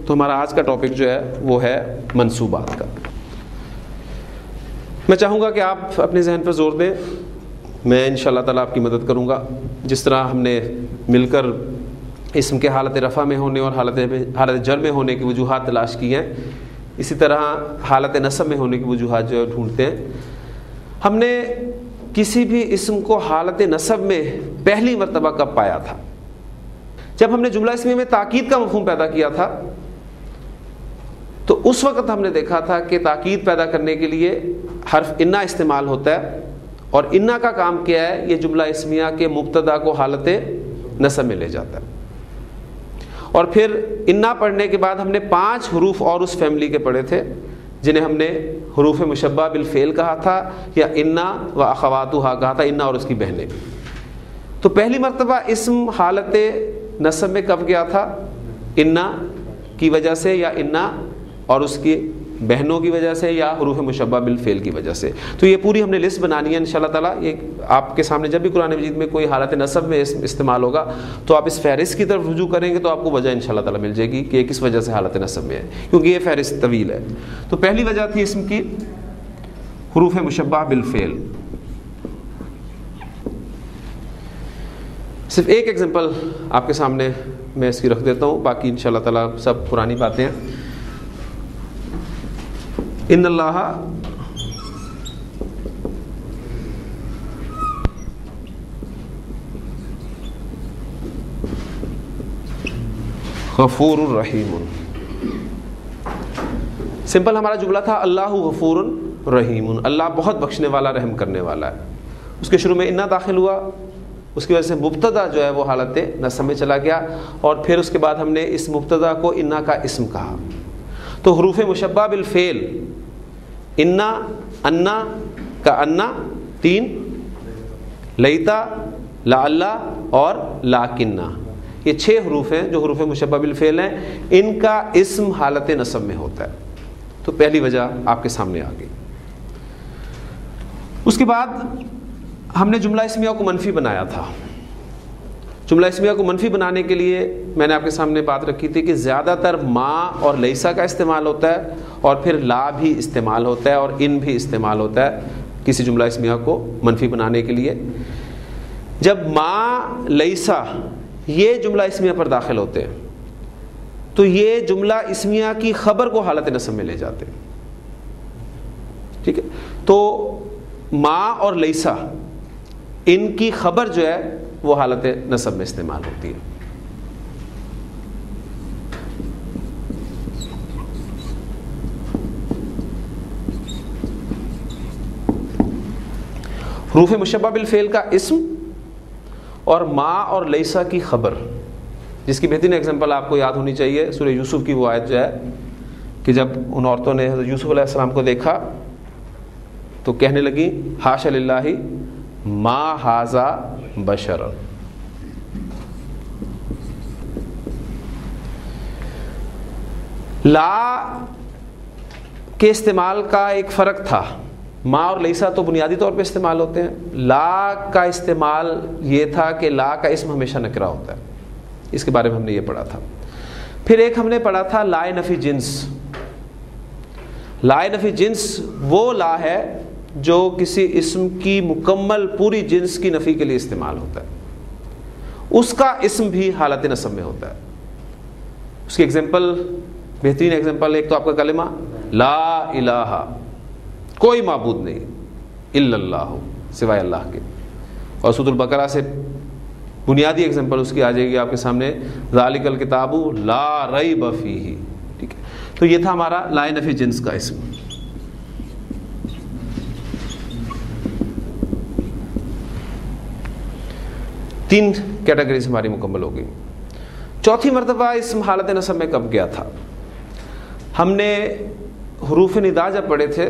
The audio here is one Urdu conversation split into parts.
تو ہمارا آج کا ٹاپک جو ہے وہ ہے منصوبات کا. میں چاہوں گا کہ آپ اپنے ذہن پر زور دیں. میں انشاءاللہ تعالیٰ آپ کی مدد کروں گا. جس طرح ہم نے مل کر اسم کے حالت رفع میں ہونے اور حالت جر میں ہونے کی وجوہات تلاش کی ہیں, اسی طرح حالت نصب میں ہونے کی وجوہات جو ڈھونڈتے ہیں. ہم نے کسی بھی اسم کو حالت نصب میں پہلی مرتبہ کب پایا تھا؟ جب ہم نے جملہ اسمیہ میں تاکید کا مفہوم پیدا کیا تھا, تو اس وقت ہم نے دیکھا تھا کہ تاکید پیدا کرنے کے لیے حرف انا استعمال ہوتا ہے, اور انا کا کام کیا ہے؟ یہ جملہ اسمیہ کے مبتدا کو حالت نصب میں لے جاتا ہے. اور پھر انا پڑھنے کے بعد ہم نے 5 حروف اور اس فیملی کے پڑھے تھے جنہیں ہم نے حروف مشبہ بالفعل کہا تھا, یا انا و اخواتھا کہا تھا, انا اور اس کی بہنیں. تو پہلی مرتبہ اسم حالت نصب میں کب گیا تھا؟ انا کی وجہ سے, یا انا اور اس کی بہنوں کی وجہ سے, یا حروف مشبہ بالفعل کی وجہ سے. تو یہ پوری ہم نے لسٹ بنانی ہے انشاءاللہ تعالیٰ. یہ آپ کے سامنے جب بھی قرآن مجید میں کوئی حالت نصب میں اسم استعمال ہوگا تو آپ اس فہرست کی طرف رجوع کریں گے تو آپ کو وجہ انشاءاللہ تعالیٰ مل جائے گی کہ یہ کس وجہ سے حالت نصب میں ہے, کیونکہ یہ فہرست طویل ہے. تو پہلی وجہ تھی اسم کی حروف مشبہ بالفعل. صرف ایک ایگزامپل آپ کے سامنے میں اس کی رکھ دیتا ہوں, باقی انشاءاللہ تعالیٰ سب پرانی باتیں ہیں. ان اللہ غفور الرحیم. سمپل ہمارا جملہ تھا اللہ غفور رحیم, اللہ بہت بخشنے والا رحم کرنے والا ہے. اس کے شروع میں انا داخل ہوا, اس کی وجہ سے مبتدا جو ہے وہ حالت نصب میں چلا گیا, اور پھر اس کے بعد ہم نے اس مبتدا کو انا کا اسم کہا. تو حروف مشبہ بالفعل انا, انا کا انا 3, لیتا, لعلہ اور لاکنہ, یہ 6 حروف ہیں جو حروف مشبہ بالفعل ہیں. ان کا اسم حالت نصب میں ہوتا ہے. تو پہلی وجہ آپ کے سامنے آ گئی. اس کے بعد ہم نے جملہ اسمیہ کو منفی بنایا تھا. جملہ اسمیہ کو منفی بنانے کے لیے میں نے آپ کے سامنے بات رکھی تھی کہ زیادہ تر ما اور لیسا کا استعمال ہوتا ہے, اور پھر لا بھی استعمال ہوتا ہے, اور ان بھی استعمال ہوتا ہے کسی جملہ اسمیہ کو منفی بنانے کے لیے. جب ما لیسا یہ جملہ اسمیہ پر داخل ہوتے ہیں تو یہ جملہ اسمیہ کی خبر کو حالت نصب میں لے جاتے ہیں. ٹھیک ہے, تو ما اور لیسا ان کی خبر جو ہے وہ حالت نصب میں استعمال ہوتی ہے. حروف مشبہ بالفعل کا اسم اور ما اور لیسا کی خبر, جس کی بہترین ایگزامپل آپ کو یاد ہونی چاہیے سورہ یوسف کی وہ آیت جو ہے کہ جب ان عورتوں نے حضرت یوسف علیہ السلام کو دیکھا تو کہنے لگی حاشا للہ ما ھذا بشر. لا کے استعمال کا ایک فرق تھا. ما اور لیسا تو بنیادی طور پہ استعمال ہوتے ہیں. لا کا استعمال یہ تھا کہ لا کا اسم ہمیشہ نکرہ ہوتا ہے. اس کے بارے میں ہم نے یہ پڑھا تھا. پھر ایک ہم نے پڑھا تھا لا نفی جنس. لا نفی جنس وہ لا ہے جو کسی اسم کی مکمل پوری جنس کی نفی کے لیے استعمال ہوتا ہے. اس کا اسم بھی حالت نصب میں ہوتا ہے. اس کی ایگزامپل, بہترین ایگزامپل, ایک تو آپ کا کلمہ لا الہ, کوئی معبود نہیں الا اللہ, سوائے اللہ کے. اور سورۃ البقرہ سے بنیادی ایگزامپل اس کی آ جائے گی آپ کے سامنے ذالک الکتاب لا ریب فیہ. ٹھیک ہے, تو یہ تھا ہمارا لا نفی جنس کا اسم. تین کیٹیگریز ہماری مکمل ہو گئی. چوتھی مرتبہ اسم حالت نصب میں کب گیا تھا؟ ہم نے حروف ندا جب پڑھے تھے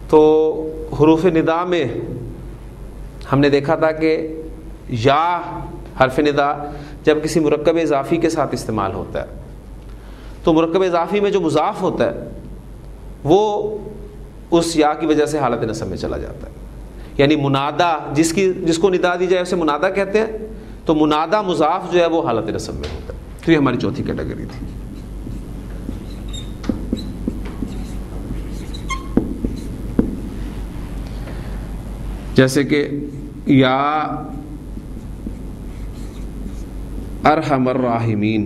تو حروف ندا میں ہم نے دیکھا تھا کہ یا حرف ندا جب کسی مرکب اضافی کے ساتھ استعمال ہوتا ہے تو مرکب اضافی میں جو مضاف ہوتا ہے وہ اس یا کی وجہ سے حالت نصب میں چلا جاتا ہے. یعنی منادا جس کو ندا دی جائے اسے منادا کہتے ہیں, تو منادا مضاف جو ہے وہ حالت نصب میں ہوتا ہے. تو یہ ہماری چوتھی کیٹیگری تھی. جیسے کہ یا ارحم الراحمین،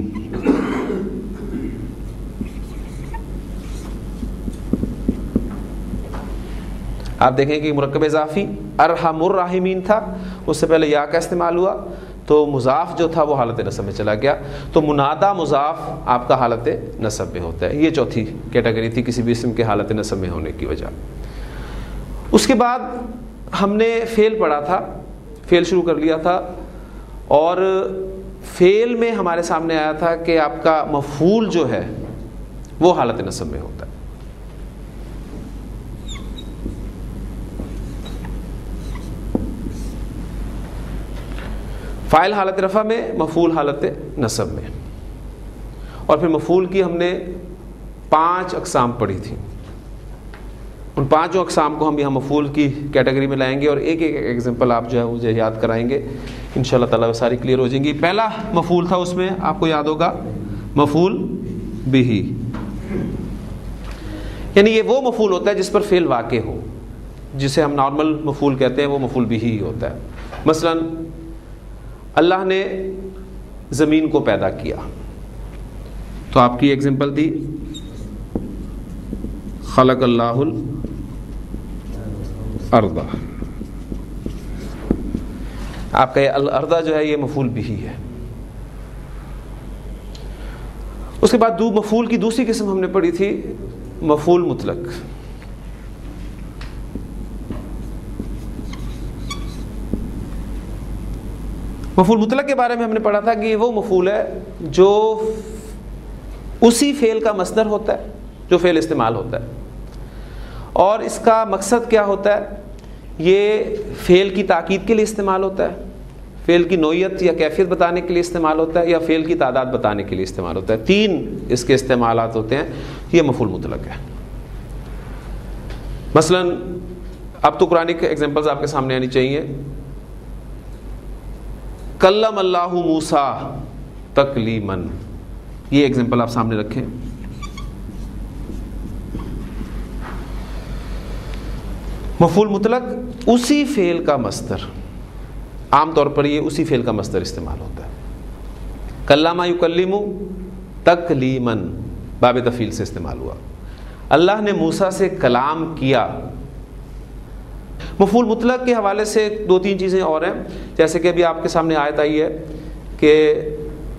آپ دیکھیں کہ مرکب اضافی ارحم الراحمین تھا، اس سے پہلے یا کا استعمال ہوا تو مضاف جو تھا وہ حالت نصب میں چلا گیا، تو منادا مضاف آپ کا حالت نصب میں ہوتا ہے. یہ چوتھی کیٹیگری تھی کسی بھی اسم کے حالت نصب میں ہونے کی وجہ. اس کے بعد ہم نے فعل پڑھا تھا، فعل شروع کر لیا تھا، اور فعل میں ہمارے سامنے آیا تھا کہ آپ کا مفعول جو ہے وہ حالت نصب میں ہوتا ہے. فاعل حالت رفع میں، مفعول حالت نصب میں. اور پھر مفعول کی ہم نے 5 اقسام پڑھی تھی. ان 5 اقسام کو ہم یہاں مفعول کی کیٹیگری میں لائیں گے اور ایک ایک ایگزامپل آپ جو ہے مجھے یاد کرائیں گے، انشاءاللہ تعالیٰ وہ ساری کلیئر ہو جائیں گی. پہلا مفعول تھا، اس میں آپ کو یاد ہوگا مفعول بہ، یعنی یہ وہ مفعول ہوتا ہے جس پر فعل واقع ہو، جسے ہم نارمل مفعول کہتے ہیں، وہ مفعول بہ ہی ہوتا ہے. مثلا اللہ نے زمین کو پیدا کیا، تو آپ کی ایگزامپل تھی خلق اللہ الارض. آپ کا یہ الارض جو ہے یہ مفعول بہ ہے. اس کے بعد مفعول کی دوسری قسم ہم نے پڑھی تھی مفعول مطلق. مفعول مطلق کے بارے میں ہم نے پڑھا تھا کہ یہ وہ مفعول ہے جو اسی فعل کا مصدر ہوتا ہے جو فعل استعمال ہوتا ہے، اور اس کا مقصد کیا ہوتا ہے؟ یہ فعل کی تاکید کے لیے استعمال ہوتا ہے، فعل کی نوعیت یا کیفیت بتانے کے لیے استعمال ہوتا ہے، یا فعل کی تعداد بتانے کے لیے استعمال ہوتا ہے. 3 اس کے استعمالات ہوتے ہیں. یہ مفعول مطلق ہے. مثلا اب تو قرآن کے ایگزامپلز آپ کے سامنے آنی چاہیے. کلم اللہ موسیٰ تکلیما، یہ ایگزامپل آپ سامنے رکھیں. مفعول مطلق اسی فعل کا مصدر، عام طور پر یہ اسی فعل کا مصدر استعمال ہوتا ہے. کلم یکلم تکلیما باب تفعیل سے استعمال ہوا. اللہ نے موسیٰ سے کلام کیا. مفعول مطلق کے حوالے سے 2-3 چیزیں اور ہیں، جیسے کہ ابھی آپ کے سامنے آیت آئی ہے کہ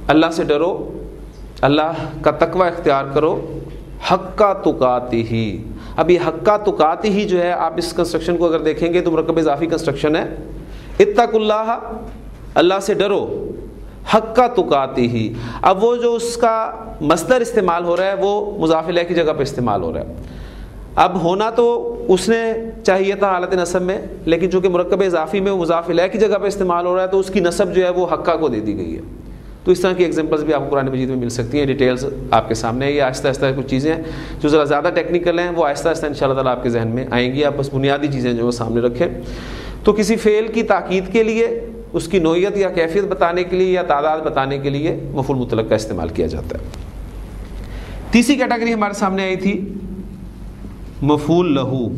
اللہ سے ڈرو، اللہ کا تقوی اختیار کرو، حق تقاتہ. اب یہ حق تقاتہ جو ہے، آپ اس کنسٹرکشن کو اگر دیکھیں گے تو مرکب اضافی کنسٹرکشن ہے. اتقوا اللہ، اللہ سے ڈرو، حق تقاتہ. اب وہ جو اس کا مصدر استعمال ہو رہا ہے وہ مضاف الیہ کی جگہ پہ استعمال ہو رہا ہے. اب ہونا تو اس نے چاہیے تھا حالت نصب میں، لیکن چونکہ مرکب اضافی میں مضاف الیہ کی جگہ پہ استعمال ہو رہا ہے تو اس کی نصب جو ہے وہ حقہ کو دے دی گئی ہے. تو اس طرح کی ایگزامپلس بھی آپ کو قرآن مجید میں مل سکتی ہیں. ڈیٹیلز آپ کے سامنے ہے. یہ آہستہ آہستہ کچھ چیزیں ہیں جو ذرا زیادہ ٹیکنیکل ہیں، وہ آہستہ آہستہ انشاءاللہ تعالیٰ آپ کے ذہن میں آئیں گی. آپ بس بنیادی چیزیں جو وہ سامنے رکھیں. تو کسی فعل کی تاکید کے لیے، اس کی نوعیت یا کیفیت بتانے کے لیے یا تعداد بتانے کے لیے مفعول مطلق کا استعمال کیا جاتا ہے. تیسری کیٹیگری ہمارے سامنے آئی تھی مفعول لہو.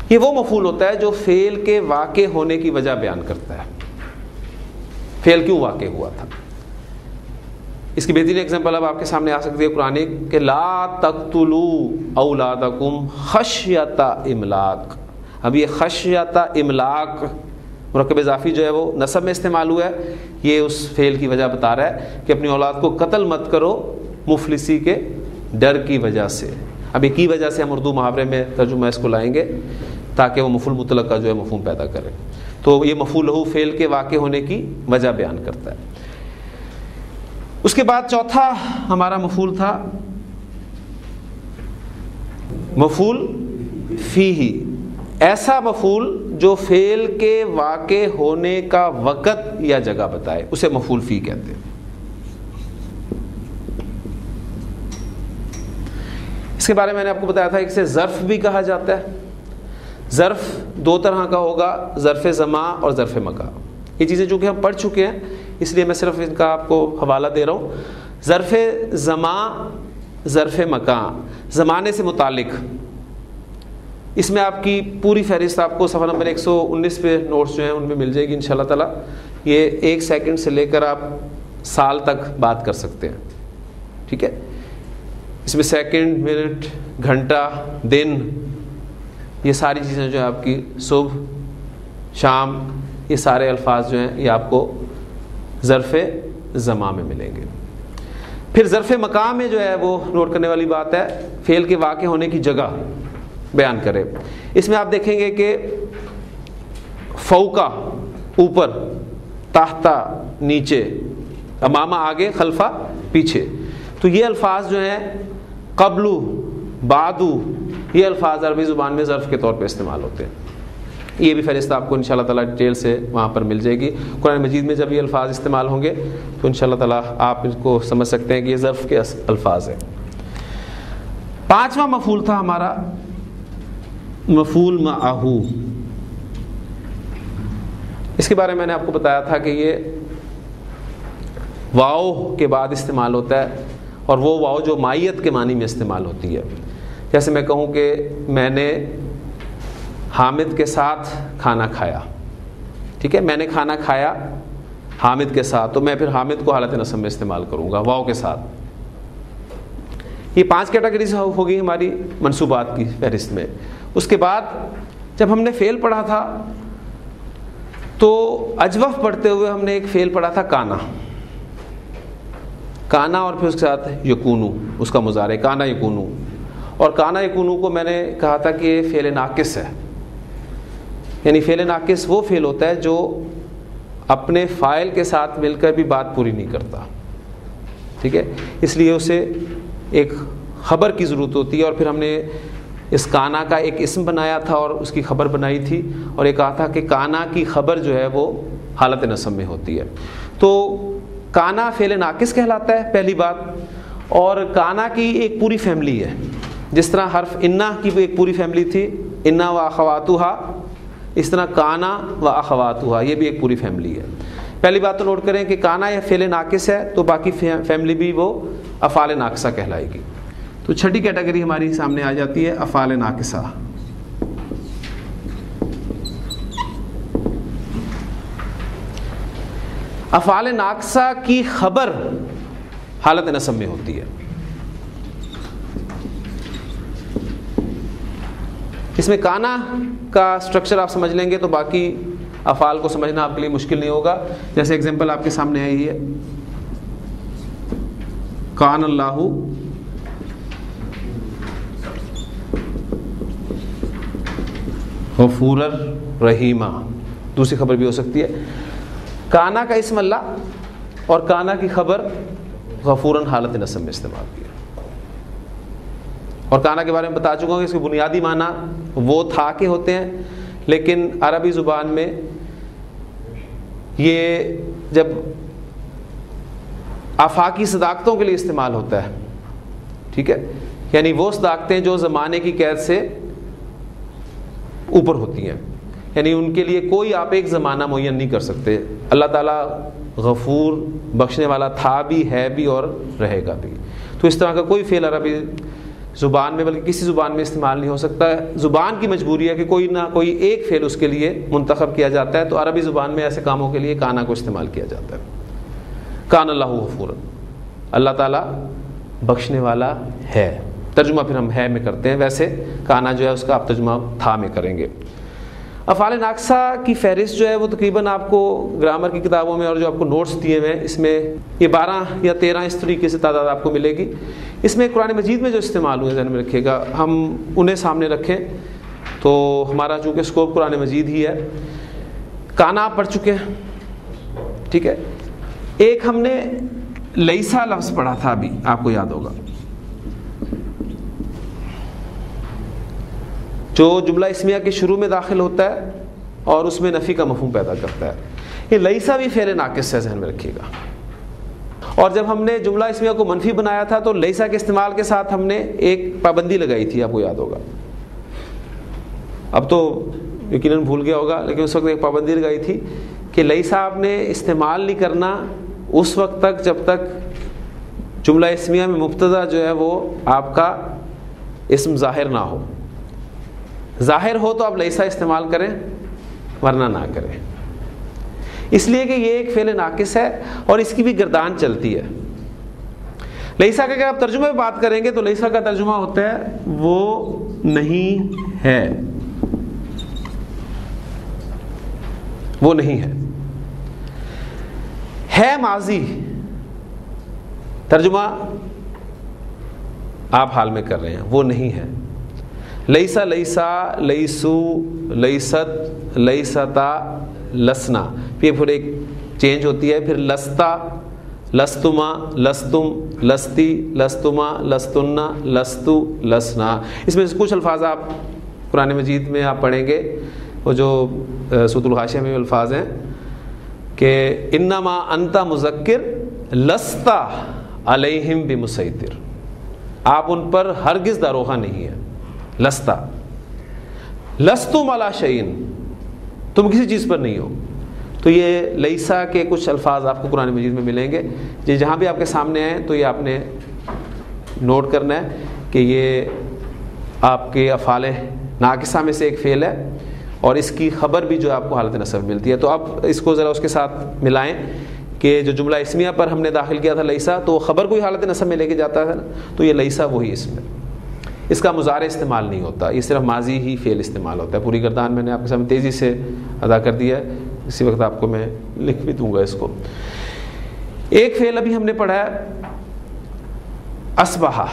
یہ وہ مفعول ہوتا ہے جو فعل کے واقع ہونے کی وجہ بیان کرتا ہے، فعل کیوں واقع ہوا تھا. اس کی بہترین ایگزامپل اب آپ کے سامنے آ سکتی ہے قرآن کہ لا تقتلوا اولادکم خشیۃ املاق. اب یہ خشیۃ املاق مرکب اضافی جو ہے وہ نصب میں استعمال ہوا ہے. یہ اس فعل کی وجہ بتا رہا ہے کہ اپنی اولاد کو قتل مت کرو مفلسی کے ڈر کی وجہ سے. اب یہ کی وجہ سے ہم اردو محاورے میں ترجمہ اس کو لائیں گے تاکہ وہ مفعول مطلق کا جو ہے مفہوم پیدا کرے. تو یہ مفعول لہو فعل کے واقع ہونے کی وجہ بیان کرتا ہے. اس کے بعد چوتھا ہمارا مفعول تھا مفعول فیہ. ایسا مفعول جو فعل کے واقع ہونے کا وقت یا جگہ بتائے، اسے مفعول فی کہتے ہیں. اس کے بارے میں نے آپ کو بتایا تھا، اسے ظرف بھی کہا جاتا ہے. ظرف 2 طرح کا ہوگا، ظرف زمان اور ظرف مکان. یہ چیزیں چونکہ ہم پڑھ چکے ہیں اس لیے میں صرف ان کا آپ کو حوالہ دے رہا ہوں. ظرف زمان، ظرف مکان، زمانے سے متعلق اس میں آپ کی پوری فہرست آپ کو صفحہ نمبر 119 پہ نوٹس جو ہیں ان میں مل جائے گی انشاءاللہ تعالیٰ. یہ 1 سیکنڈ سے لے کر آپ سال تک بات کر سکتے ہیں. ٹھیک ہے, اس میں سیکنڈ, منٹ, گھنٹہ, دن, یہ ساری چیزیں جو ہیں آپ کی صبح شام, یہ سارے الفاظ جو ہیں یہ آپ کو ظرف زمان میں ملیں گے. پھر ظرف مقام میں جو ہے وہ نوٹ کرنے والی بات ہے, فعل کے واقع ہونے کی جگہ بیان کرے. اس میں آپ دیکھیں گے کہ فوقا اوپر, تحتا نیچے, امامہ آگے, خلفہ پیچھے. تو یہ الفاظ جو ہیں قبلو, بعدو, یہ الفاظ عربی زبان میں ظرف کے طور پہ استعمال ہوتے ہیں. یہ بھی فہرست آپ کو انشاءاللہ تعالیٰ ڈیٹیل سے وہاں پر مل جائے گی. قرآن مجید میں جب یہ الفاظ استعمال ہوں گے تو انشاءاللہ تعالیٰ آپ اس کو سمجھ سکتے ہیں کہ یہ ظرف کے الفاظ ہیں. 5واں مفعول تھا ہمارا مفعول معہو. اس کے بارے میں نے آپ کو بتایا تھا کہ یہ واو کے بعد استعمال ہوتا ہے, اور وہ واو جو مائیت کے معنی میں استعمال ہوتی ہے. جیسے میں کہوں کہ میں نے حامد کے ساتھ کھانا کھایا. ٹھیک ہے, میں نے کھانا کھایا حامد کے ساتھ, تو میں پھر حامد کو حالت نصب میں استعمال کروں گا واو کے ساتھ. یہ 5 کیٹیگریز ہو گئی ہماری منصوبات کی فہرست میں. اس کے بعد جب ہم نے فعل پڑھا تھا تو اجوف پڑھتے ہوئے ہم نے ایک فعل پڑھا تھا کانا. کانا اور پھر اس کے ساتھ یکونو, اس کا مضارع کانا یکونو. اور کانا یکونو کو میں نے کہا تھا کہ یہ فعل ناقص ہے. یعنی فعل ناقص وہ فعل ہوتا ہے جو اپنے فاعل کے ساتھ مل کر بھی بات پوری نہیں کرتا. ٹھیک ہے, اس لیے اسے ایک خبر کی ضرورت ہوتی ہے. اور پھر ہم نے اس کانا کا ایک اسم بنایا تھا اور اس کی خبر بنائی تھی, اور یہ کہا تھا کہ کانا کی خبر جو ہے وہ حالت نصب میں ہوتی ہے. تو کانا فعل ناقص کہلاتا ہے پہلی بات. اور کانا کی ایک پوری فیملی ہے, جس طرح حرف انا کی ایک پوری فیملی تھی, انا و اخواتھا, اس طرح کانا و اخواتھا یہ بھی ایک پوری فیملی ہے. پہلی بات تو نوٹ کریں کہ کانا یا فعل ناقص ہے تو باقی فیملی بھی وہ افعال ناقصہ کہلائے گی. تو 6ٹھی کیٹیگری ہماری سامنے آ جاتی ہے افعال ناقصہ. افعال ناقصہ کی خبر حالت نصب میں ہوتی ہے. اس میں کانا کا سٹرکچر آپ سمجھ لیں گے تو باقی افعال کو سمجھنا آپ کے لیے مشکل نہیں ہوگا. جیسے اگزامپل آپ کے سامنے آئی ہے, کان اللہ غفور الرحیمہ, دوسری خبر بھی ہو سکتی ہے. کانا کا اسم اللہ اور کانا کی خبر غفوراً حالت نصب میں استعمال کیا. اور کانا کے بارے میں بتا چکا ہوں کہ اس کے بنیادی معنی وہ تھا کے ہوتے ہیں, لیکن عربی زبان میں یہ جب آفاقی صداقتوں کے لیے استعمال ہوتا ہے. ٹھیک ہے, یعنی وہ صداقتیں جو زمانے کی قید سے اوپر ہوتی ہیں, یعنی ان کے لیے کوئی آپ ایک زمانہ معین نہیں کر سکتے. اللہ تعالیٰ غفور بخشنے والا تھا بھی, ہے بھی اور رہے گا بھی. تو اس طرح کا کوئی فعل عربی زبان میں بلکہ کسی زبان میں استعمال نہیں ہو سکتا ہے. زبان کی مجبوری ہے کہ کوئی نہ کوئی ایک فعل اس کے لیے منتخب کیا جاتا ہے. تو عربی زبان میں ایسے کاموں کے لیے کانا کو استعمال کیا جاتا ہے. کان اللہ غفورا, اللہ تعالیٰ بخشنے والا ہے. ترجمہ پھر ہم ہے میں کرتے ہیں, ویسے کانا جو ہے اس کا آپ ترجمہ تھا میں کریں گے. افعال ناقصہ کی فہرست جو ہے وہ تقریباً آپ کو گرامر کی کتابوں میں اور جو آپ کو نوٹس دیے ہوئے ہیں اس میں یہ 12 یا 13 اس طریقے سے تعداد آپ کو ملے گی. اس میں قرآن مجید میں جو استعمال ہوئے ذہن میں رکھیے گا, ہم انہیں سامنے رکھیں تو ہمارا چونکہ اسکوپ قرآن مجید ہی ہے. کانا آپ پڑھ چکے ہیں. ٹھیک ہے, ایک ہم نے لیسا لفظ پڑھا تھا ابھی, آپ کو یاد ہوگا, جو جملہ اسمیہ کے شروع میں داخل ہوتا ہے اور اس میں نفی کا مفہوم پیدا کرتا ہے. یہ لیسا بھی فعل ناقص ہے, ذہن میں رکھیے گا. اور جب ہم نے جملہ اسمیہ کو منفی بنایا تھا تو لیسا کے استعمال کے ساتھ ہم نے ایک پابندی لگائی تھی, آپ کو یاد ہوگا. اب تو یقیناً بھول گیا ہوگا, لیکن اس وقت ایک پابندی لگائی تھی کہ لیسا آپ نے استعمال نہیں کرنا اس وقت تک جب تک جملہ اسمیہ میں مبتدا جو ہے وہ آپ کا اسم ظاہر نہ ہو. ظاہر ہو تو آپ لیسا استعمال کریں ورنہ نہ کریں، اس لیے کہ یہ ایک فعل ناقص ہے اور اس کی بھی گردان چلتی ہے۔ لیسا کا اگر آپ ترجمے میں بات کریں گے تو لیسا کا ترجمہ ہوتا ہے وہ نہیں ہے، وہ نہیں ہے ماضی، ترجمہ آپ حال میں کر رہے ہیں، وہ نہیں ہے۔ لیسا لیسا، لیسو، لیست، لیستا، لسنا، پھر ایک چینج ہوتی ہے، پھر لستا، لستما، لستم، لستی، لستما، لستنا، لستو، لسنا۔ اس میں سے کچھ الفاظ آپ قرآن مجید میں آپ پڑھیں گے، وہ جو سورۃ الغاشیہ میں الفاظ ہیں کہ انما انت مذکر لستا علیہم بمسیطر، آپ ان پر ہرگز داروغہ نہیں ہیں، لستا، لستم علی شیئن، تم کسی چیز پر نہیں ہو۔ تو یہ لیسا کے کچھ الفاظ آپ کو قرآن مجید میں ملیں گے، جہاں بھی آپ کے سامنے آئیں تو یہ آپ نے نوٹ کرنا ہے کہ یہ آپ کے افعال ناقصہ میں سے ایک فعل ہے اور اس کی خبر بھی جو آپ کو حالت نصب ملتی ہے۔ تو اب اس کو ذرا اس کے ساتھ ملائیں کہ جو جملہ اسمیہ پر ہم نے داخل کیا تھا لیسا، تو خبر کو ہی حالت نصب میں لے کے جاتا ہے نا، تو یہ لیسا وہی اسم ہے، اس کا مضارع استعمال نہیں ہوتا، یہ صرف ماضی ہی فعل استعمال ہوتا ہے۔ پوری گردان میں نے آپ کے سامنے تیزی سے ادا کر دیا ہے، اسی وقت آپ کو میں لکھ بھی دوں گا اس کو۔ ایک فعل ابھی ہم نے پڑھا ہے اصبح،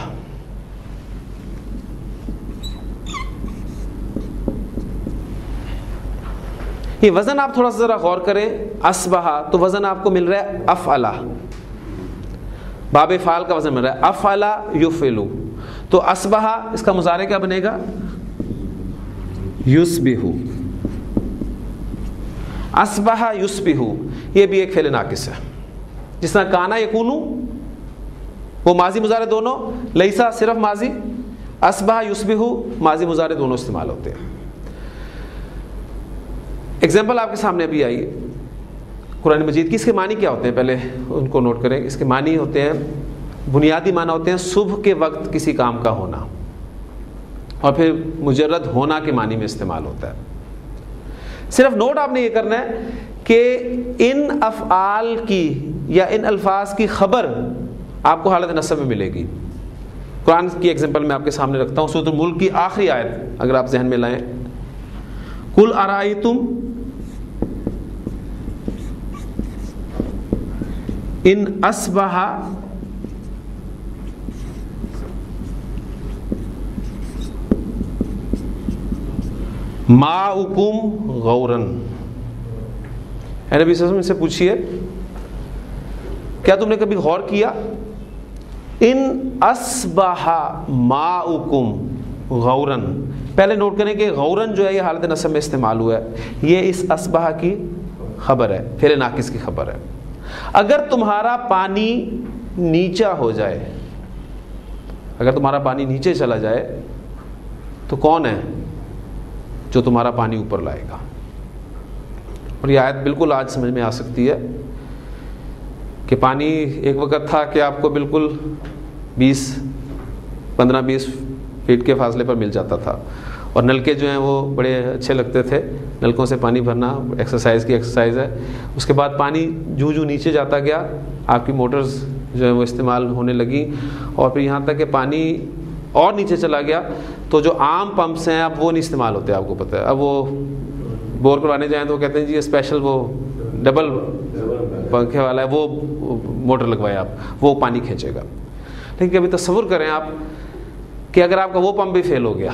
یہ وزن آپ تھوڑا سا ذرا غور کریں، اصبح تو وزن آپ کو مل رہا ہے افعلا، باب فعال کا وزن مل رہا ہے افعلا یفعلو، تو اصبح اس کا مضارع کیا بنے گا؟ یصبح، اصبح یصبح، یہ بھی ایک فعل ناقص ہے، جس طرح کانا یکونو وہ ماضی مضارع دونوں، لیسا صرف ماضی، اصبح یصبح ماضی مضارع دونوں استعمال ہوتے ہیں۔ ایگزامپل آپ کے سامنے ابھی آئی قرآن مجید کی، اس کے معنی کیا ہوتے ہیں پہلے ان کو نوٹ کریں۔ اس کے معنی ہوتے ہیں، بنیادی معنی ہوتے ہیں صبح کے وقت کسی کام کا ہونا، اور پھر مجرد ہونا کے معنی میں استعمال ہوتا ہے۔ صرف نوٹ آپ نے یہ کرنا ہے کہ ان افعال کی یا ان الفاظ کی خبر آپ کو حالت نصب میں ملے گی۔ قرآن کی ایگزامپل میں آپ کے سامنے رکھتا ہوں، سورۃ الملک کی آخری آیت اگر آپ ذہن میں لائیں، قل ارائیتم ان اصبح ماؤکم غورن، اے نبی صلی اللہ علیہ وسلم ان سے پوچھئے کیا تم نے کبھی غور کیا، ان اصبح ماؤکم غورن، پہلے نوٹ کریں کہ غورن جو ہے یہ حالت نصب میں استعمال ہوا ہے، یہ اس اصبح کی خبر ہے، فعل ناقص کی خبر ہے۔ اگر تمہارا پانی نیچا ہو جائے، اگر تمہارا پانی نیچے چلا جائے تو کون ہے جو تمہارا پانی اوپر لائے گا؟ اور یہ آیت بالکل آج سمجھ میں آ سکتی ہے کہ پانی ایک وقت تھا کہ آپ کو بالکل 15-20 فیٹ کے فاصلے پر مل جاتا تھا، اور نلکے جو ہیں وہ بڑے اچھے لگتے تھے، نلکوں سے پانی بھرنا ایکسرسائز کی ایکسرسائز ہے۔ اس کے بعد پانی جو نیچے جاتا گیا، آپ کی موٹرز جو ہیں وہ استعمال ہونے لگی، اور پھر یہاں تک کہ پانی اور نیچے چلا گیا تو جو عام پمپس ہیں اب وہ نہیں استعمال ہوتے، آپ کو پتہ ہے۔ اب وہ بور کروانے جائیں تو وہ کہتے ہیں جی اسپیشل وہ ڈبل پنکھے والا ہے، وہ موٹر لگوائے آپ، وہ پانی کھینچے گا۔ لیکن ابھی تصور کریں آپ کہ اگر آپ کا وہ پمپ بھی فیل ہو گیا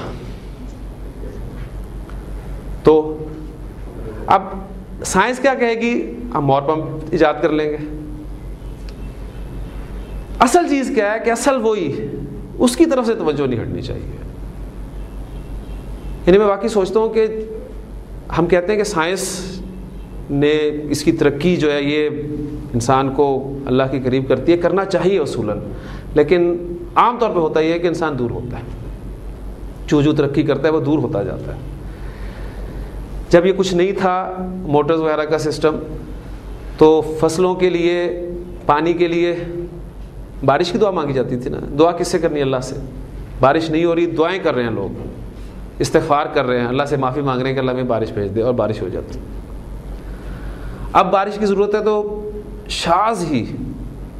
تو اب سائنس کیا کہے گی؟ ہم اور پمپ ایجاد کر لیں گے۔ اصل چیز کیا ہے کہ اصل وہی، اس کی طرف سے توجہ نہیں ہٹنی چاہیے۔ یعنی میں واقعی سوچتا ہوں کہ ہم کہتے ہیں کہ سائنس نے اس کی ترقی جو ہے یہ انسان کو اللہ کے قریب کرتی ہے، کرنا چاہیے اصولاً، لیکن عام طور پہ ہوتا یہ ہے کہ انسان دور ہوتا ہے، جو ترقی کرتا ہے وہ دور ہوتا جاتا ہے۔ جب یہ کچھ نہیں تھا موٹرز وغیرہ کا سسٹم، تو فصلوں کے لیے پانی کے لیے بارش کی دعا مانگی جاتی تھی نا۔ دعا کس سے کرنی؟ اللہ سے۔ بارش نہیں ہو رہی، دعائیں کر رہے ہیں لوگ، استغفار کر رہے ہیں, اللہ سے معافی مانگ رہے ہیں کہ اللہ میں بارش بھیج دے, اور بارش ہو جاتی. اب بارش کی ضرورت ہے تو شاذ ہی,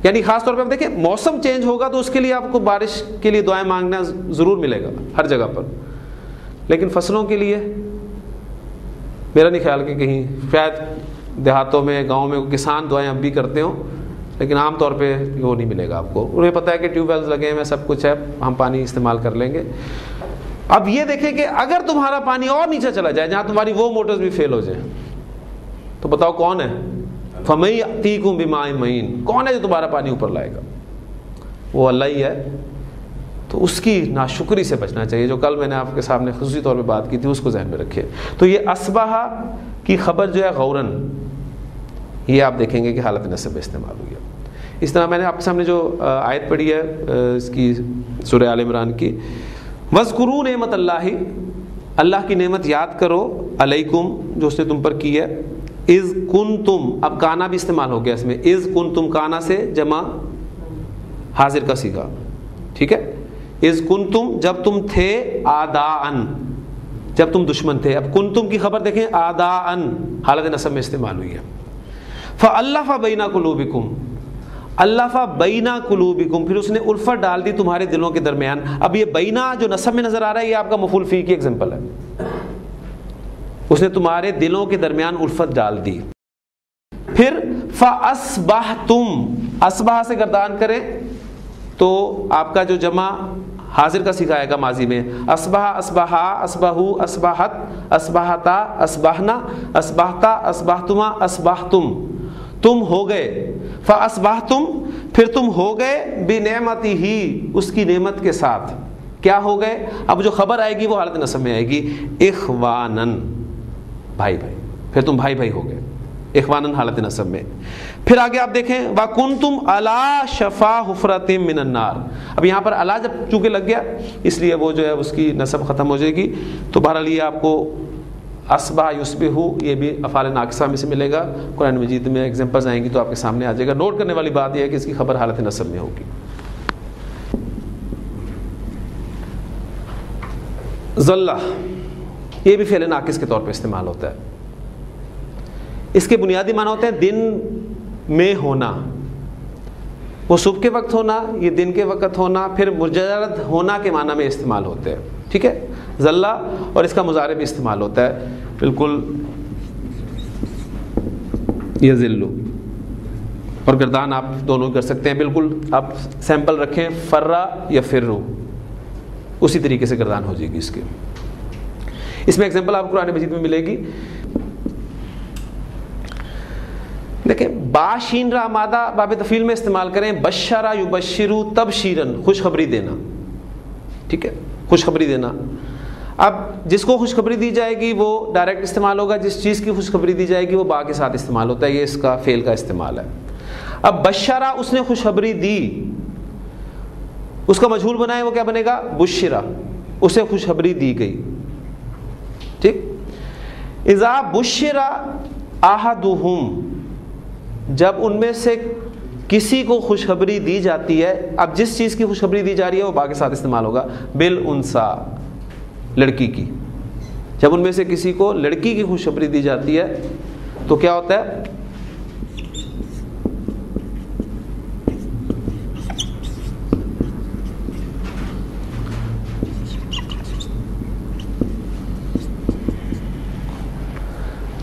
یعنی خاص طور پہ آپ دیکھیں موسم چینج ہوگا تو اس کے لیے آپ کو بارش کے لیے دعائیں مانگنا ضرور ملے گا ہر جگہ پر, لیکن فصلوں کے لیے میرا نہیں خیال کہ کہیں, شاید دیہاتوں میں گاؤں میں کسان دعائیں اب بھی کرتے ہوں, لیکن عام طور پہ وہ نہیں ملے گا آپ کو. انہیں پتہ ہے کہ ٹیوب ویلز لگے ہیں, سب کچھ ہے, ہم پانی استعمال کر لیں گے. اب یہ دیکھیں کہ اگر تمہارا پانی اور نیچے چلا جائے جہاں تمہاری وہ موٹرز بھی فیل ہو جائیں, تو بتاؤ کون ہے؟ فَمَن يَأْتِيكُم بِمَاءٍ مَّعِينٍ, کون ہے جو تمہارا پانی اوپر لائے گا؟ وہ اللہ ہی ہے. تو اس کی ناشکری سے بچنا چاہیے, جو کل میں نے آپ کے سامنے خصوصی طور پہ بات کی تھی, اس کو ذہن میں رکھیے. تو یہ اصبح کی خبر جو ہے غوراً, یہ آپ دیکھیں گے کہ حالت نصب میں استعمال ہوئی ہے. اس طرح میں نے آپ کے سامنے جو آیت پڑھی ہے اس کی سورہ آل عمران کی, وَاذْكُرُوا نعمت اللہ, اللہ کی نعمت یاد کرو, علیکم, جو اس نے تم پر کی ہے, اذ کنتم, اب کانا بھی استعمال ہو گیا اس میں, اذ کنتم کانا سے جمع حاضر کا صیغہ, ٹھیک ہے, اذ کنتم جب تم تھے, آداءً جب تم دشمن تھے. اب کنتم کی خبر دیکھیں, آداءً حالت نصب میں استعمال ہوئی ہے. فَأَلَّفَ بَيْنَ قُلُوبِكُمْ, الفا بینا قلوبکم, پھر اس نے الفت ڈال دی تمہارے دلوں کے درمیان. اب یہ بینا جو نصب میں نظر آ رہا ہے, یہ آپ کا مفعول فی کی ایگزامپل ہے. اس نے تمہارے دلوں کے درمیان الفت ڈال دی. پھر فاصبحتم, اصبح سے گردان کریں تو آپ کا جو جمع حاضر کا صیغہ آئے گا ماضی میں, اصبح, اصبحا, اصبحو, اصبحت, اصبحتا, اصبحنا, اصبحتا, اصبحتما, اصبحتم, تم ہو گئے. فاصبحتم, پھر تم ہو گئے, بنعمتہ, اس کی نعمت کے ساتھ. کیا ہو گئے؟ اب جو خبر آئے گی وہ حالت نصب میں آئے گی, اخوانن, بھائی بھائی, پھر تم بھائی بھائی ہو گئے, اخوانن حالت نصب میں. پھر آگے آپ دیکھیں, وَكُنْتُمْ عَلَىٰ شَفَا حُفْرَةٍ مِّنَ النَّارِ. اب یہاں پر علا جب چونکہ لگ گیا اس لیے وہ جو ہے اس کی نصب ختم ہو جائے گی. تو بہرحال یہ آپ کو اصبح یصبح یہ بھی افعال ناقصہ میں سے ملے گا. قرآن مجید میں ایگزامپلز آئیں گی تو آپ کے سامنے آ جائے گا. نوٹ کرنے والی بات یہ ہے کہ اس کی خبر حالت نصب میں ہوگی. ظلہ, یہ بھی فعل ناقص کے طور پہ استعمال ہوتا ہے. اس کے بنیادی معنی ہوتے ہیں دن میں ہونا, وہ صبح کے وقت ہونا, یہ دن کے وقت ہونا, پھر مجرد ہونا کے معنی میں استعمال ہوتے ہیں, ٹھیک ہے, ظلہ. اور اس کا مضارع بھی استعمال ہوتا ہے, بالکل یذلو, اور گردان آپ دونوں کر سکتے ہیں. بالکل آپ سیمپل رکھیں, فرا یا فرو, اسی طریقے سے گردان ہو جائے گی اس کے. اس میں ایگزامپل آپ قرآن مجید میں ملے گی. دیکھیں, باشین را مادہ باب تفعیل میں استعمال کریں, بشرا یبشرو تبشیرن, خوشخبری دینا, ٹھیک ہے, خوشخبری دینا. اب جس کو خوشخبری دی جائے گی وہ ڈائریکٹ استعمال ہوگا, جس چیز کی خوشخبری دی جائے گی وہ با کے ساتھ استعمال ہوتا ہے. یہ اس کا فعل کا استعمال ہے. اب بشرا, اس نے خوشخبری دی, اس کا مجہول بنائے, وہ کیا بنے گا؟ بشرا, اسے خوشخبری دی گئی, ٹھیک. اذا بشرا احدہم, جب ان میں سے کسی کو خوشخبری دی جاتی ہے. اب جس چیز کی خوشخبری دی جا رہی ہے وہ با کے ساتھ استعمال ہوگا, بالانثی, لڑکی کی. جب ان میں سے کسی کو لڑکی کی خوشخبری دی جاتی ہے تو کیا ہوتا ہے؟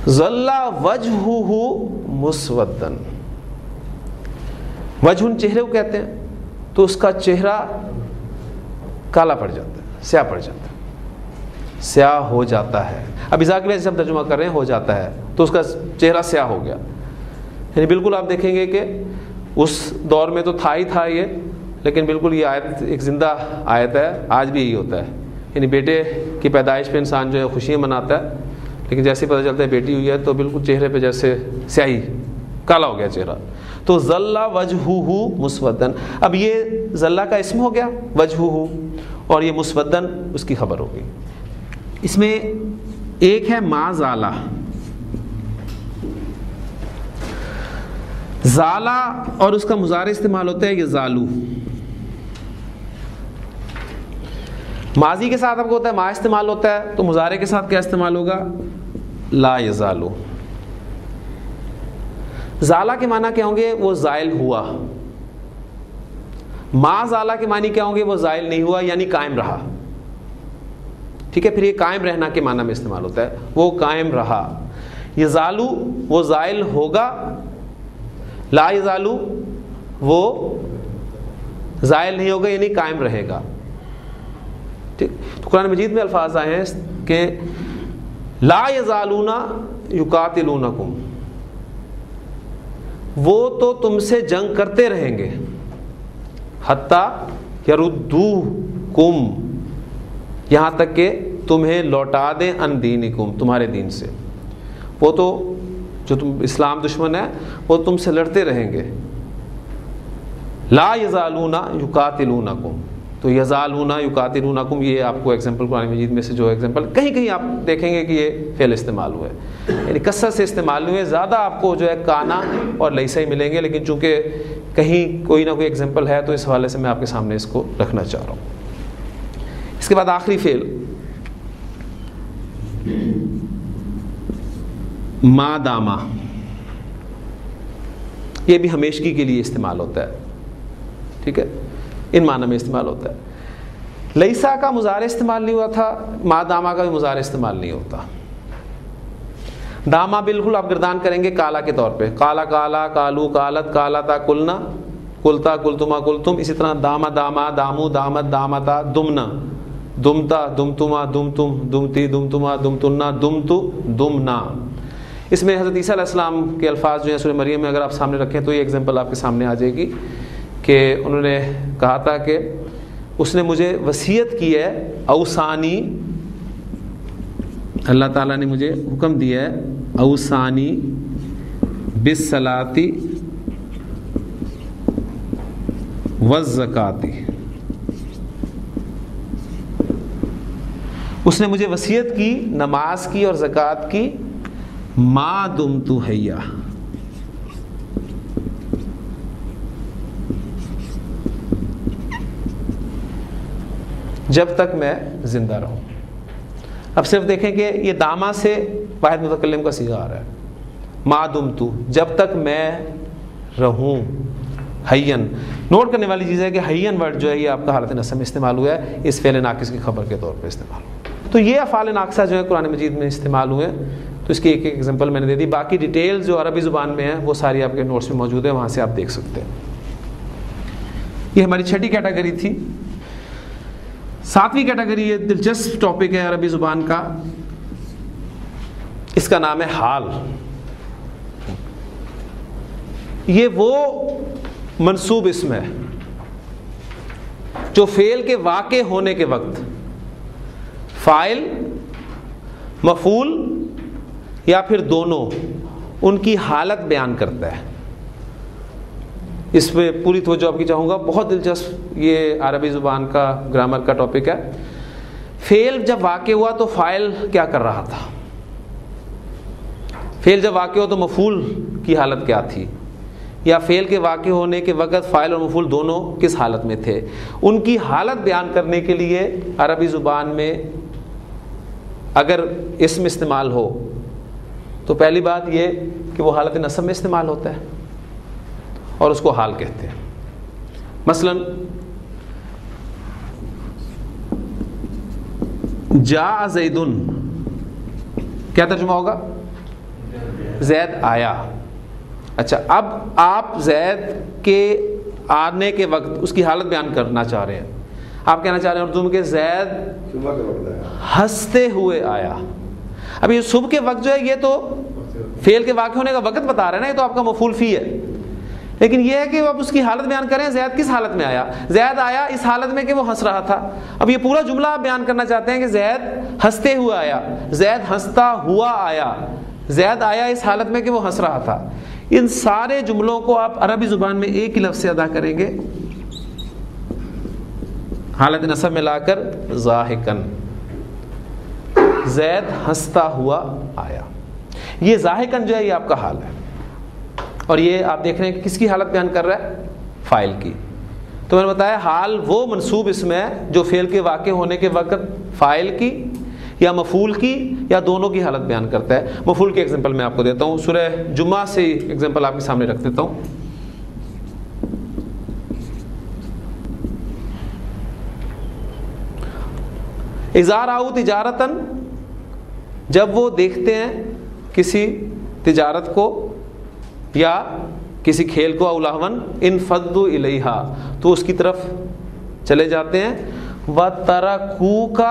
ظل وجہہ مسودن, وجہ چہرے کو کہتے ہیں, تو اس کا چہرہ کالا پڑ جاتا ہے, سیاہ پڑ جاتا ہے, سیاہ ہو جاتا ہے. اب اذا کے وجہ سے ہم ترجمہ کر رہے ہیں ہو جاتا ہے, تو اس کا چہرہ سیاہ ہو گیا. یعنی بالکل آپ دیکھیں گے کہ اس دور میں تو تھا ہی تھا یہ, لیکن بالکل یہ آیت ایک زندہ آیت ہے. آج بھی یہی ہوتا ہے, یعنی بیٹے کی پیدائش پہ انسان جو ہے خوشیاں مناتا ہے, لیکن جیسے پتہ چلتا ہے بیٹی ہوئی ہے تو بالکل چہرے پہ جیسے سیاہی, کالا ہو گیا چہرہ. تو ظل وجہہ مسودن. اب یہ ظلہ کا اسم ہو گیا وجہہ, اور یہ مسودن اس کی خبر ہو گئی. اس میں ایک ہے ما زالہ, زالہ اور اس کا مضارع استعمال ہوتا ہے یہ زالو. ماضی کے ساتھ آپ کو ہوتا ہے ما استعمال ہوتا ہے، تو مضارع کے ساتھ کیا استعمال ہوگا؟ لا یزالو. زالہ کے معنی کیا ہوں گے؟ وہ زائل ہوا. ما زالہ کے معنی کیا ہوں گے؟ وہ زائل نہیں ہوا یعنی قائم رہا. ٹھیک ہے، پھر یہ قائم رہنا کے معنی میں استعمال ہوتا ہے، وہ قائم رہا. یزالو وہ زائل ہوگا، لا یزالو وہ زائل نہیں ہوگا یعنی قائم رہے گا. ٹھیک، تو قرآن مجید میں الفاظ آئے ہیں کہ لا یزالون یقاتلونکم، وہ تو تم سے جنگ کرتے رہیں گے، حتیٰ یردوکم یہاں تک کہ تمہیں لوٹا دیں ان دینکم تمہارے دین سے. وہ تو جو تم اسلام دشمن ہے وہ تم سے لڑتے رہیں گے. لا یزالون یقاتلونکم، تو یزالون یقاتلونکم یہ آپ کو ایگزامپل قرآن مجید میں سے جو ایگزامپل کہیں کہیں آپ دیکھیں گے کہ یہ فعل استعمال ہوئے، یعنی کثرت سے استعمال ہوئے. زیادہ آپ کو جو ہے کانا اور لیسا ہی ملیں گے، لیکن چونکہ کہیں کوئی نہ کوئی ایگزامپل ہے تو اس حوالے سے میں آپ کے سامنے اس کو رکھنا چاہ رہا ہوں. اس کے بعد آخری فعل ما داما، یہ بھی ہمیشگی کے لیے استعمال ہوتا ہے. ٹھیک ہے، ان معنی میں استعمال ہوتا ہے. لیسا کا مضارع استعمال نہیں ہوا تھا، ما داما کا بھی مضارع استعمال نہیں ہوتا. داما بالکل آپ گردان کریں گے کالا کے طور پہ، کالا کالا، کالو کالت، کالاتا کلنا، کلتا کلتما کلتم. اسی طرح داما داما، دامو دامت، دامتا، دمنا دمتا، دمتما دمتم، دمتی دمتما دمتنا، دمتو دمنا. اس میں حضرت عیسیٰ علیہ السلام کے الفاظ جو ہیں سورہ مریم میں اگر آپ سامنے رکھیں تو یہ ایگزامپل آپ کے سامنے آ جائے گی کہ انہوں نے کہا تھا کہ اس نے مجھے وصیت کی ہے، اوسانی، اللہ تعالیٰ نے مجھے حکم دیا ہے، اوسانی بالصلاۃ والزکاۃ، اس نے مجھے وصیت کی نماز کی اور زکوٰۃ کی، ما دمت حیا، جب تک میں زندہ رہوں. اب صرف دیکھیں کہ یہ داما سے واحد متکلم کا صیغہ آ رہا ہے، ما دمت جب تک میں رہوں. حین، نوٹ کرنے والی چیز ہے کہ حین ورڈ جو ہے یہ آپ کا حالت نصب میں استعمال ہوا ہے، اس فعل ناقص کی خبر کے طور پہ استعمال ہوا. تو یہ افعال ناقصہ جو ہے قرآن مجید میں استعمال ہوئے، تو اس کی ایک ایک ایگزامپل میں نے دے دی. باقی ڈیٹیل جو عربی زبان میں ہیں وہ ساری آپ کے نوٹس میں موجود ہے، وہاں سے آپ دیکھ سکتے ہیں. یہ ہماری چھٹی کیٹیگری تھی. ساتویں کیٹیگری یہ دلچسپ ٹاپک ہے عربی زبان کا، اس کا نام ہے حال. یہ وہ منصوب اسم ہے جو فعل کے واقع ہونے کے وقت فاعل، مفعول یا پھر دونوں ان کی حالت بیان کرتا ہے. اس پہ پوری توجہ آپ کی چاہوں گا، بہت دلچسپ یہ عربی زبان کا گرامر کا ٹاپک ہے. فعل جب واقع ہوا تو فاعل کیا کر رہا تھا، فعل جب واقع ہو تو مفعول کی حالت کیا تھی، یا فعل کے واقع ہونے کے وقت فاعل اور مفعول دونوں کس حالت میں تھے. ان کی حالت بیان کرنے کے لیے عربی زبان میں اگر اسم استعمال ہو تو پہلی بات یہ کہ وہ حالت نصب میں استعمال ہوتا ہے اور اس کو حال کہتے ہیں. مثلا جاء زید، کیا ترجمہ ہوگا؟ زید آیا. اچھا، اب آپ زید کے آنے کے وقت اس کی حالت بیان کرنا چاہ رہے ہیں. آپ کہنا چاہ رہے ہیں اردو میں کہ زید ہنستے ہوئے آیا. اب یہ صبح کے وقت جو ہے یہ تو فعل کے واقع ہونے کا وقت بتا رہے ہیں نا، یہ تو آپ کا مفعول فی ہے. لیکن یہ ہے کہ آپ اس کی حالت بیان کریں، زید کس حالت میں آیا؟ زید آیا اس حالت میں کہ وہ ہنس رہا تھا. اب یہ پورا جملہ آپ بیان کرنا چاہتے ہیں کہ زید ہنستے ہوئے آیا، زید ہنستا ہوا آیا، زید آیا اس حالت میں کہ وہ ہنس رہا تھا. ان سارے جملوں کو آپ عربی زبان میں ایک ہی لفظ سے ادا کریں گے، حالت نصب میں لا کر ضاحکن، زید ہنستا ہوا آیا. یہ ضاحکن جو ہے یہ آپ کا حال ہے، اور یہ آپ دیکھ رہے ہیں کہ کس کی حالت بیان کر رہا ہے؟ فاعل کی. تو میں نے بتایا حال وہ منصوب اسم ہے جو فعل کے واقع ہونے کے وقت فاعل کی یا مفعول کی یا دونوں کی حالت بیان کرتا ہے. مفعول کی ایگزامپل میں آپ کو دیتا ہوں, سورہ جمعہ سے ایگزامپل آپ کے سامنے رکھ دیتا ہوں. اذا راؤ تجارتن, جب وہ دیکھتے ہیں کسی تجارت کو یا کسی کھیل کو, اولہون انفضوا الیہا, تو اس کی طرف چلے جاتے ہیں. وَتَرَكُوكَ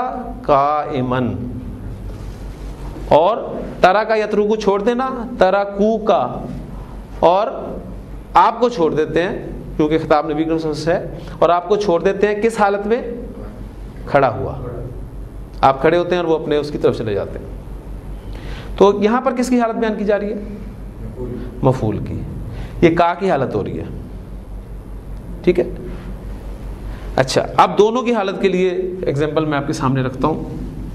قَائِمًا, اور ترا کا یترو کو چھوڑ دینا, تَرَكُوكَ, اور آپ کو چھوڑ دیتے ہیں کیونکہ خطاب نبی کریم صلی اللہ علیہ وسلم سے ہے, اور آپ کو چھوڑ دیتے ہیں کس حالت میں؟ کھڑا ہوا. آپ کھڑے ہوتے ہیں اور وہ اپنے اس کی طرف چلے جاتے ہیں. تو یہاں پر کس کی حالت بیان کی جا رہی ہے؟ مفعول کی. یہ کا کی حالت ہو رہی ہے, ٹھیک ہے. اچھا, اب دونوں کی حالت کے لیے ایگزامپل میں آپ کے سامنے رکھتا ہوں.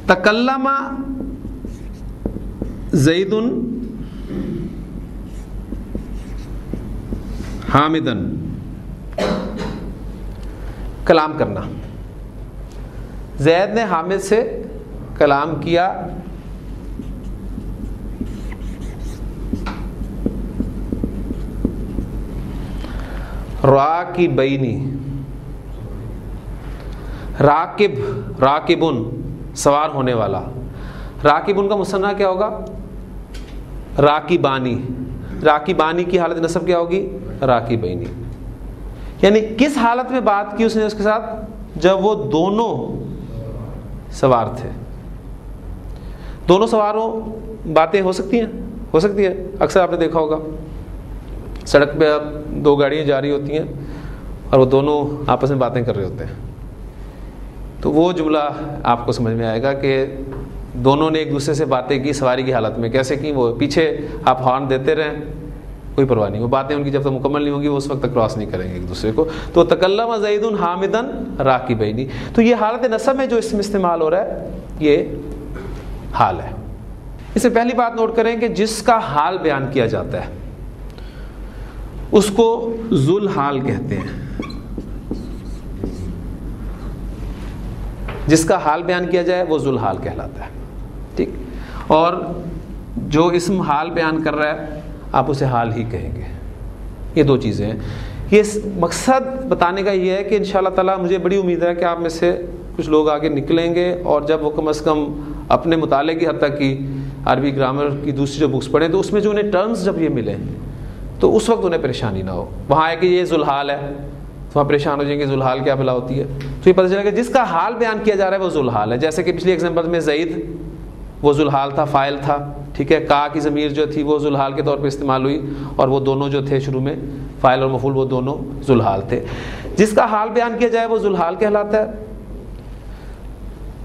تکلم زید حامدن, کلام کرنا. زید نے حامد سے کلام کیا. راکبینی, راکب, راکبن سوار ہونے والا. راکبن کا مثنیٰ کیا ہوگا؟ راکبانی. راکبانی کی حالت نصب کیا ہوگی؟ راکبینی. یعنی کس حالت میں بات کی اس نے اس کے ساتھ؟ جب وہ دونوں سوار تھے. دونوں سواروں باتیں ہو سکتی ہیں, ہو سکتی ہے. اکثر آپ نے دیکھا ہوگا سڑک پہ اب دو گاڑیاں جا رہی ہوتی ہیں اور وہ دونوں آپس میں باتیں کر رہے ہوتے ہیں. تو وہ جملہ آپ کو سمجھ میں آئے گا کہ دونوں نے ایک دوسرے سے باتیں کی سواری کی حالت میں. کیسے کی؟ وہ پیچھے آپ ہارن دیتے رہیں, کوئی پرواہ نہیں, وہ باتیں ان کی جب تک مکمل نہیں ہوں گی وہ اس وقت تک کراس نہیں کریں گے ایک دوسرے کو. تو تکلم زید حامدن راکبینی, تو یہ حالت نصب میں جو اس میں استعمال ہو رہا ہے یہ حال ہے. اس سے پہلی بات نوٹ کریں کہ جس کا حال بیان کیا جاتا ہے اس کو ذل حال کہتے ہیں. جس کا حال بیان کیا جائے وہ ذل حال کہلاتا ہے, ٹھیک. اور جو اسم حال بیان کر رہا ہے آپ اسے حال ہی کہیں گے. یہ دو چیزیں ہیں. یہ مقصد بتانے کا یہ ہے کہ انشاءاللہ تعالیٰ مجھے بڑی امید ہے کہ آپ میں سے کچھ لوگ آگے نکلیں گے اور جب وہ کم از کم اپنے مطالعے کی حد تک کی عربی گرامر کی دوسری جو بکس پڑھیں تو اس میں جو انہیں ٹرمز جب یہ ملیں تو اس وقت انہیں پریشانی نہ ہو. وہاں ہے کہ یہ ذوالحال ہے تو وہاں پریشان ہو جائیں گے ذوالحال کیا بلا ہوتی ہے. تو یہ پتہ چلے گا جس کا حال بیان کیا جا رہا ہے وہ ذوالحال ہے. جیسے کہ پچھلی ایگزامپل میں زید وہ ذوالحال تھا, فاعل تھا, ٹھیک ہے. کا کی ضمیر جو تھی وہ ذوالحال کے طور پہ استعمال ہوئی اور وہ دونوں جو تھے شروع میں فاعل اور مفعول وہ دونوں ذوالحال تھے. جس کا حال بیان کیا جائے وہ ذوالحال کہلاتا ہے.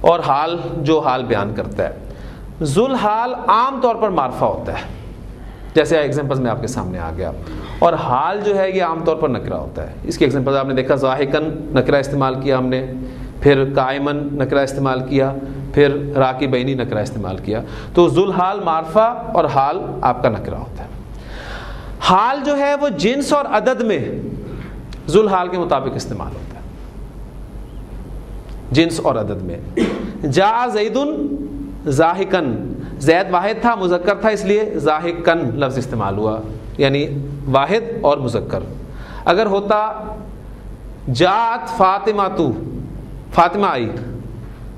اور حال جو حال بیان کرتا ہے, ذوالحال عام طور پر معرفہ ہوتا ہے جیسے ایگزامپل میں آپ کے سامنے آ گیا, اور حال جو ہے یہ عام طور پر نکرہ ہوتا ہے. اس کی ایگزامپل آپ نے دیکھا ضاحکن نکرہ استعمال کیا ہم نے, پھر قائمن نکرہ استعمال کیا, پھر راکبینی نکرہ استعمال کیا. تو ذوالحال معرفہ اور حال آپ کا نکرہ ہوتا ہے. حال جو ہے وہ جنس اور عدد میں ذوالحال کے مطابق استعمال ہوتا ہے, جنس اور عدد میں. جاء زیدن ضاحکن, زید واحد تھا, مذکر تھا, اس لیے ضاحکن لفظ استعمال ہوا, یعنی واحد اور مذکر. اگر ہوتا جاءت فاطمہ تو, فاطمہ آئی,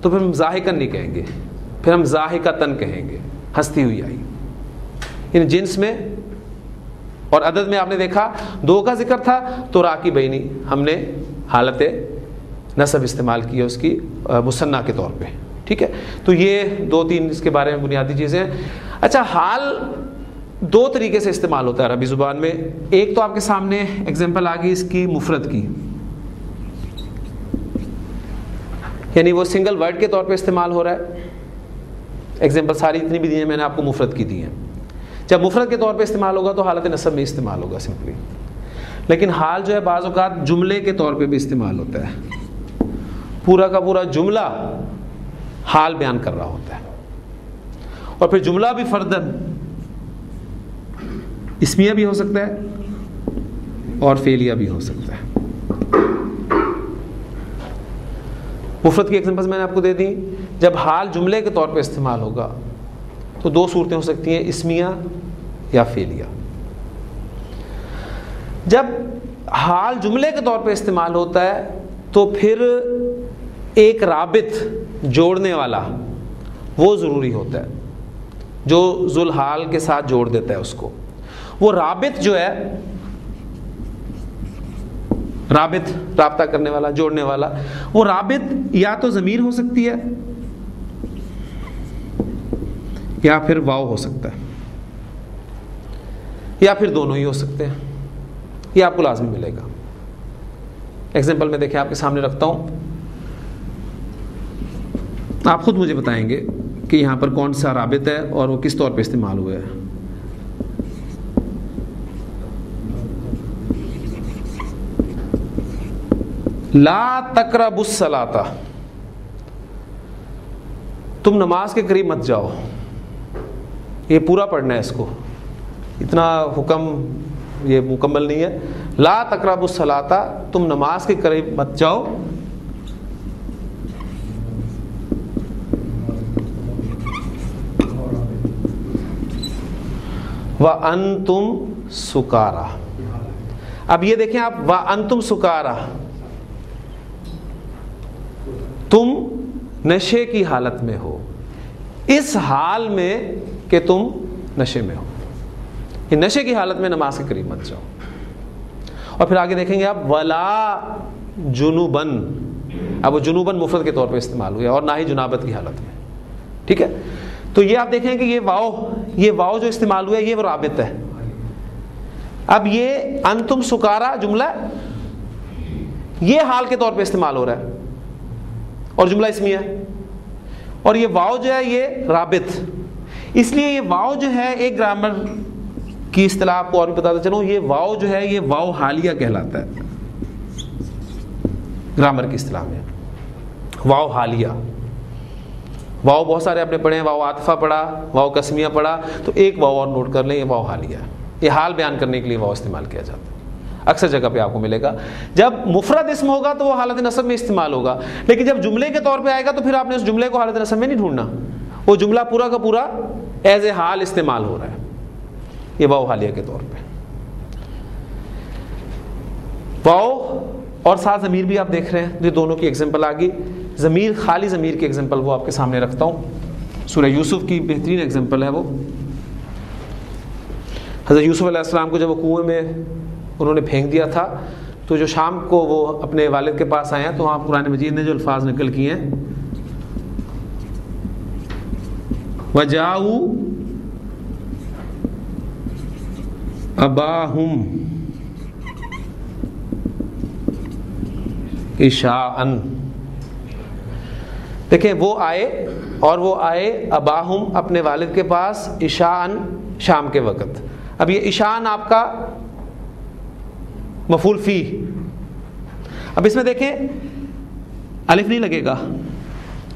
تو پھر ہم ضاحکن نہیں کہیں گے, پھر ہم ضاحکتن کہیں گے, ہنستی ہوئی آئی. یعنی جنس میں اور عدد میں آپ نے دیکھا دو کا ذکر تھا تو راکبینی ہم نے حالت نصب استعمال کیا اس کی مثنیٰ کے طور پہ, ٹھیک ہے. تو یہ دو تین اس کے بارے میں بنیادی چیزیں ہیں. اچھا, حال دو طریقے سے استعمال ہوتا ہے عربی زبان میں. ایک تو آپ کے سامنے ایگزامپل آ گئی اس کی مفرد کی, یعنی وہ سنگل ورڈ کے طور پہ استعمال ہو رہا ہے. ایگزامپل ساری اتنی بھی دی ہیں میں نے آپ کو مفرد کی دی ہیں. جب مفرد کے طور پہ استعمال ہوگا تو حالت نصب میں استعمال ہوگا سمپلی. لیکن حال جو ہے بعض اوقات جملے کے طور پہ بھی استعمال ہوتا ہے. پورا کا پورا جملہ حال بیان کر رہا ہوتا ہے, اور پھر جملہ بھی فردن اسمیہ بھی ہو سکتا ہے اور فعلیہ بھی ہو سکتا ہے. مفرد کی ایگزامپلز میں نے آپ کو دے دی. جب حال جملے کے طور پہ استعمال ہوگا تو دو صورتیں ہو سکتی ہیں, اسمیہ یا فعلیہ. جب حال جملے کے طور پہ استعمال ہوتا ہے تو پھر ایک رابط جوڑنے والا وہ ضروری ہوتا ہے, جو ذوالحال کے ساتھ جوڑ دیتا ہے اس کو. وہ رابط جو ہے, رابط رابطہ کرنے والا, جوڑنے والا, وہ رابط یا تو ضمیر ہو سکتی ہے یا پھر واو ہو سکتا ہے, یا پھر دونوں ہی ہو سکتے ہیں. یہ آپ کو لازمی ملے گا. ایگزامپل میں دیکھیں آپ کے سامنے رکھتا ہوں, آپ خود مجھے بتائیں گے کہ یہاں پر کون سا رابط ہے اور وہ کس طور پہ استعمال ہوا ہے. لا تقربوا الصلاۃ, تم نماز کے قریب مت جاؤ. یہ پورا پڑھنا ہے اس کو, اتنا حکم یہ مکمل نہیں ہے. لا تقربوا الصلاۃ, تم نماز کے قریب مت جاؤ. وَأَنْتُمْ سُكَارَى. اب یہ دیکھیں آپ, وَأَنْتُمْ سُكَارَى, تم نشے کی حالت میں ہو, اس حال میں کہ تم نشے میں ہو. یہ نشے کی حالت میں نماز کے قریب مت جاؤ. اور پھر آگے دیکھیں گے آپ, ولا جنوبن. اب وہ جنوبن مفرد کے طور پہ استعمال ہوا, اور نہ ہی جنابت کی حالت میں. ٹھیک ہے, تو یہ آپ دیکھیں کہ یہ واو جو استعمال ہوا ہے یہ وہ رابط ہے. اب یہ انتم سکارا جملہ یہ حال کے طور پہ استعمال ہو رہا ہے اور جملہ اسمیہ ہے, اور یہ واو جو ہے یہ رابط. اس لیے یہ واو جو ہے ایک گرامر کی اصطلاح آپ کو اور بھی بتاتا چلوں, یہ واو جو ہے یہ واو حالیہ کہلاتا ہے گرامر کی اصطلاح میں. واو حالیہ, واو بہت سارے آپ نے پڑھے ہیں, واو عاطفہ پڑھا, واو قسمیہ پڑھا, تو ایک واو اور نوٹ کر لیں, یہ واو حالیہ ہے. یہ حال بیان کرنے کے لیے واو استعمال کیا جاتا ہے, اکثر جگہ پہ آپ کو ملے گا. جب مفرد اسم ہوگا تو وہ حالت نصب میں استعمال ہوگا, لیکن جب جملے کے طور پہ آئے گا تو پھر آپ نے اس جملے کو حالت نصب میں نہیں ڈھونڈنا, وہ جملہ پورا کا پورا ایز اے حال استعمال ہو رہا ہے. یہ واو حالیہ کے طور پہ. واو اور ساتھ ضمیر بھی آپ دیکھ رہے ہیں, یہ دونوں کی ایگزامپل آ گئی. ضمیر, خالی ضمیر کی ایگزامپل وہ آپ کے سامنے رکھتا ہوں. سورہ یوسف کی بہترین ایگزامپل ہے وہ. حضرت یوسف علیہ السلام کو جب وہ کنویں میں انہوں نے پھینک دیا تھا, تو جو شام کو وہ اپنے والد کے پاس آئے ہیں, تو وہاں قرآن مجید نے جو الفاظ نقل کیے ہیں, وَجَاءُوا أَبَاهُمْ عِشَاءً. دیکھیں وہ آئے, اور وہ آئے اباہم اپنے والد کے پاس, عشاءً شام کے وقت. اب یہ عشاءً آپ کا مفعول فی. اب اس میں دیکھیں الف نہیں لگے گا,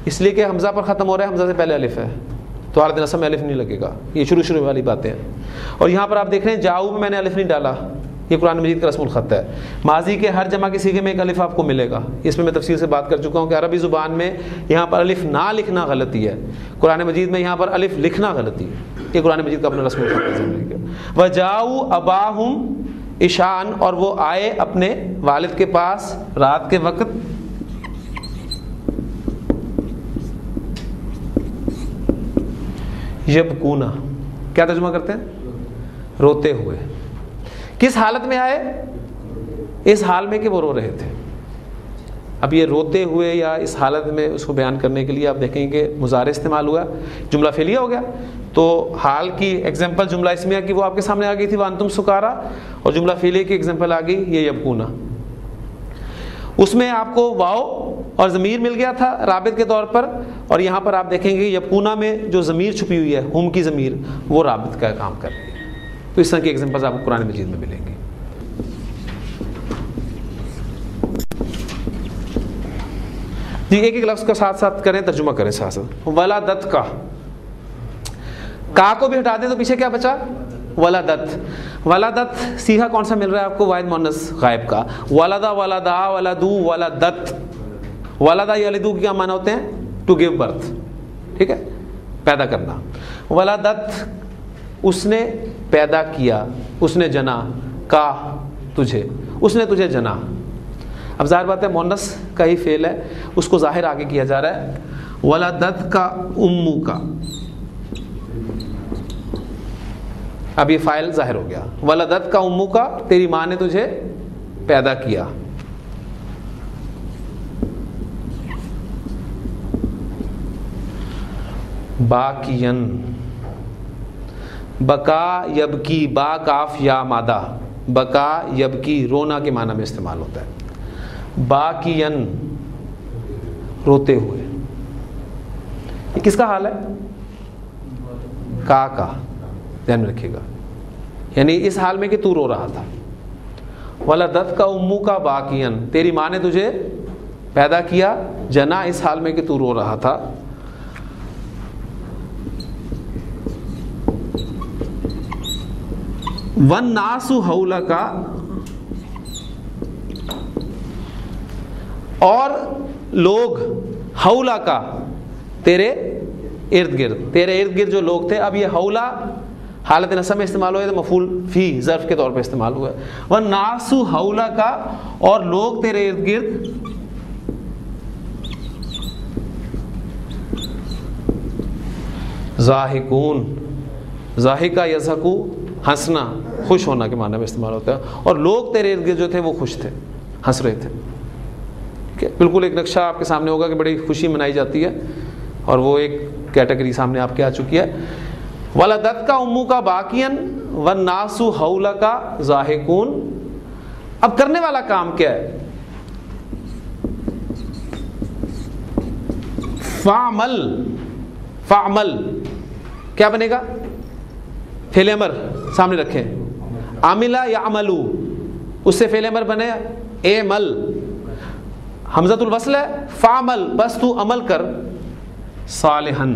اس لیے کہ حمزہ پر ختم ہو رہا ہے, حمزہ سے پہلے الف ہے, تو حالت نصب میں الف نہیں لگے گا. یہ شروع والی باتیں ہیں. اور یہاں پر آپ دیکھ رہے ہیں جاؤ میں نے الف نہیں ڈالا, یہ قرآن مجید کا رسم الخط ہے. ماضی کے ہر جمع کے صیغے میں ایک الف آپ کو ملے گا. اس میں تفصیل سے بات کر چکا ہوں کہ عربی زبان میں یہاں پر الف نہ لکھنا غلطی ہے, قرآن مجید میں یہاں پر الف لکھنا غلطی ہے. یہ قرآن مجید کا اپنا رسم الخط ہے. وَجَاءُوا أَبَاهُمْ عِشَاءً, اور وہ آئے اپنے والد کے پاس رات کے وقت. یبکون, کیا ترجمہ کرتے ہیں؟ روتے ہوئے. کس حالت میں آئے؟ اس حال میں کہ وہ رو رہے تھے. اب یہ روتے ہوئے یا اس حالت میں اس کو بیان کرنے کے لیے آپ دیکھیں کہ مضارع استعمال ہوا, جملہ فعلیہ ہو گیا. تو حال کی ایگزامپل جملہ اسمیہ کی وہ آپ کے سامنے آ گئی تھی, وانتم سکارا, اور جملہ فعلیہ کی ایگزامپل آ گئی یہ یبکون. اس میں آپ کو واو اور ضمیر مل گیا تھا رابط کے طور پر, اور یہاں پر آپ دیکھیں گے یبکونا میں جو ضمیر چھپی ہوئی ہے, ہم کی ضمیر, وہ رابط کا کام کر رہی ہے. تو اس طرح کی ایگزامپلز آپ کو قرآن مجید میں ملیں گی. جی ایک ایک لفظ کا ساتھ ساتھ کریں, ترجمہ کریں ساتھ ساتھ. ولادت کا کو بھی ہٹا دیں تو پیچھے کیا بچا؟ ولادت. ولادت سیدھا کون سا مل رہا ہے آپ کو؟ واحد مؤنث غائب کا. ولدا, ولدا, ولدو, ولادت. ولدہ یلدو کے کیا معنی ہوتے ہیں؟ ٹو گیو برتھ، ٹھیک ہے، پیدا کرنا. ولدت اس نے پیدا کیا، اس نے جنا، کا تجھے، اس نے تجھے جنا. اب ظاہر بات ہے مؤنث کا ہی فعل ہے، اس کو ظاہر آگے کیا جا رہا ہے. ولدت کا امو کا، اب یہ فاعل ظاہر ہو گیا. ولدت کا امو کا، تیری ماں نے تجھے پیدا کیا. باقین، بکا یبکی، با کاف یا مادہ، بکا یبکی رونا کے معنی میں استعمال ہوتا ہے. باقین روتے ہوئے، یہ کس کا حال ہے؟ کا ذہن میں رکھیے گا، یعنی اس حال میں کہ تو رو رہا تھا. ولدت کا امو کا باقین، تیری ماں نے تجھے پیدا کیا، جنا اس حال میں کہ تو رو رہا تھا. والناس حولک، اور لوگ حولک تیرے ارد گرد، تیرے ارد گرد جو لوگ تھے. اب یہ حولا حالت نصب میں استعمال ہوا ہے، تو مفعول فی ظرف کے طور پہ استعمال ہوا ہے. والناس حولک، اور لوگ تیرے ارد گرد. ضاحکون، ضاحکہ یضحکو ہنسنا، خوش ہونا کے معنی میں استعمال ہوتا ہے. اور لوگ تیرے ارد گرد جو تھے وہ خوش تھے، ہنس رہے تھے. بالکل ایک نقشہ آپ کے سامنے ہوگا کہ بڑی خوشی منائی جاتی ہے، اور وہ ایک کیٹیگری سامنے آپ کے آ چکی ہے. ولدت کا امو کا باقین والناس حولک ضاحکون. اب کرنے والا کام کیا ہے؟ فعمل، فعمل کیا بنے گا؟ فعل امر سامنے رکھیں. عاملہ یا عملو، اس سے فعل امر بنے اعمل. حمزۃ الوصل ہے، فعمل، بس تو عمل کر. صالحن،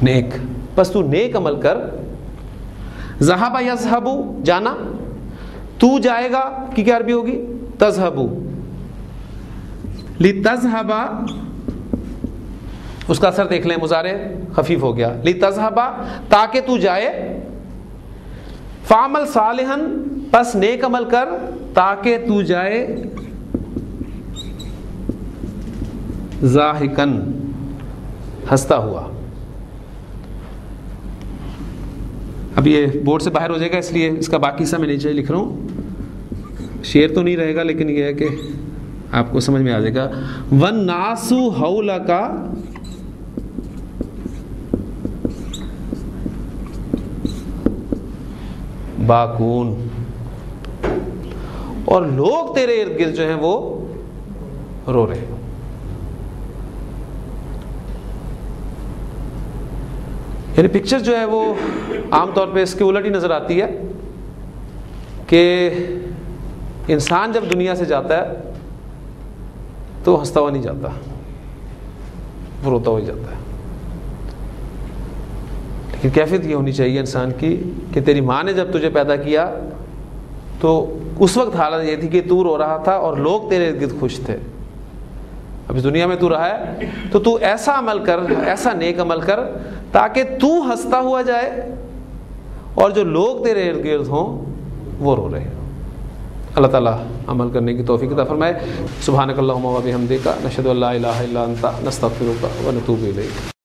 نیک، بس تو نیک عمل کر. ذہب یذہب، جانا، تو جائے گا کی کیا عربی ہوگی؟ تذہب. لتذہب، اس کا اثر دیکھ لیں، مضارع خفیف ہو گیا. لتذہب، تاکہ تو جائے. فعمل صالحن، پس نیک عمل کر تاکہ تو جائے. ضاحکن، ہنستا ہوا. اب یہ بورڈ سے باہر ہو جائے گا، اس لیے اس کا باقی حصہ میں نیچے لکھ رہا ہوں. شعر تو نہیں رہے گا، لیکن یہ ہے کہ آپ کو سمجھ میں آ جائے گا. والناس حولک باکون، اور لوگ تیرے ارد گرد جو ہیں وہ رو رہے ہیں. یعنی پکچر جو ہے وہ عام طور پہ اس کے الٹ ہی نظر آتی ہے کہ انسان جب دنیا سے جاتا ہے تو ہنستا ہوا نہیں جاتا، وہ روتا ہوا ہی جاتا ہے. لیکن کیفیت یہ ہونی چاہیے انسان کی کہ تیری ماں نے جب تجھے پیدا کیا تو اس وقت حالت یہ تھی کہ تو رو رہا تھا اور لوگ تیرے ارد گرد خوش تھے. اب اس دنیا میں تو رہا ہے تو ایسا عمل کر، ایسا نیک عمل کر تاکہ تو ہنستا ہوا جائے اور جو لوگ تیرے ارد گرد ہوں وہ رو رہے ہیں. اللہ تعالیٰ عمل کرنے کی توفیق عطا فرمائے. سبحانک اللہم و بحمدک، نشہد ان لا الہ الا انت، نستغفرک و نتوب الیک.